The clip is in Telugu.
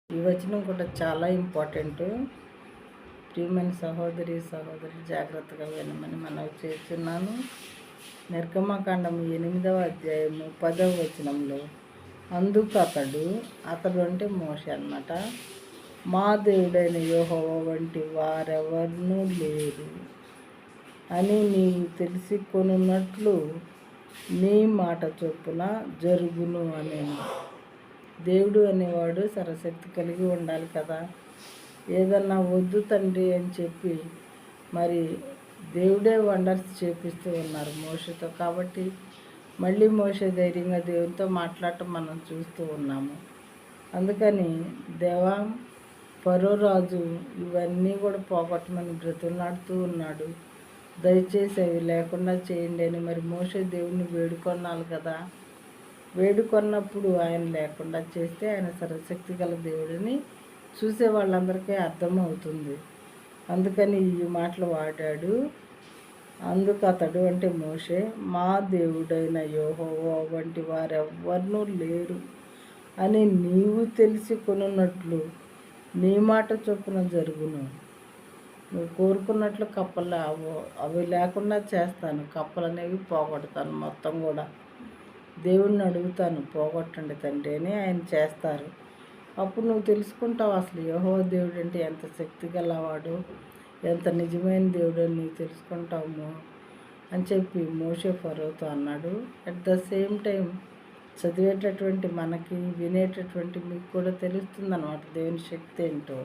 ఈ వచనం కూడా చాలా ఇంపార్టెంట్. ప్రియమైన సహోదరి జాగ్రత్తగా వినమని మనవి చేస్తున్నాను. నిర్గమకాండం 8వ అధ్యాయము 10వ వచనంలో అందుకు అతడు అంటే మోషే అన్నమాట, మా దేవుడైన యెహోవా వంటి వారెవరూ లేరు అని నీవు తెలిసి కొనున్నట్లు నీ మాట చొప్పున జరుగును అనేను. దేవుడు అనేవాడు సర్వశక్తి కలిగి ఉండాలి కదా. ఏదన్నా వద్దు తండ్రి అని చెప్పి మరి దేవుడే వండర్స్ చేపిస్తూ ఉన్నారు మోషేతో. కాబట్టి మళ్ళీ మోషే ధైర్యంగా దేవునితో మాట్లాడటం మనం చూస్తూ ఉన్నాము. అందుకని దేవా, ఫరో రాజు ఇవన్నీ కూడా పోగొట్టమని బ్రతులాడుతూ ఉన్నాడు. దయచేసి అవి లేకుండా చేయండి అని మరి మోషే దేవుణ్ణి వేడుకొన్నాలి కదా. వేడుకొన్నప్పుడు ఆయన లేకుండా చేస్తే ఆయన సర్వశక్తి గల దేవుడిని చూసే వాళ్ళందరికీ అర్థమవుతుంది. అందుకని ఈ మాటలు వాడాడు. అందుకు అతడు అంటే మోషే, మా దేవుడైన యెహోవా వంటి వారెవ్వరూ లేరు అని నీవు తెలిసి కొనున్నట్లు నీ మాట చొప్పున జరుగును. నువ్వు కోరుకున్నట్లు కప్పలు అవి లేకుండా చేస్తాను. కప్పలు అనేవి పోగొడతాను మొత్తం కూడా. దేవుణ్ణి అడుగుతాను, పోగొట్టండి తండ్రి అని. ఆయన చేస్తారు. అప్పుడు నువ్వు తెలుసుకుంటావు అసలు యెహోవా దేవుడు అంటే ఎంత శక్తి గలవాడు, ఎంత నిజమైన దేవుడు అని నువ్వు తెలుసుకుంటావు అని చెప్పి మోషే ఫరోతో అన్నాడు. అట్ ద సేమ్ టైం చదివేటటువంటి మనకి, వినేటటువంటి మీకు కూడా తెలుస్తుంది అన్నమాట దేవుని శక్తి ఏంటో.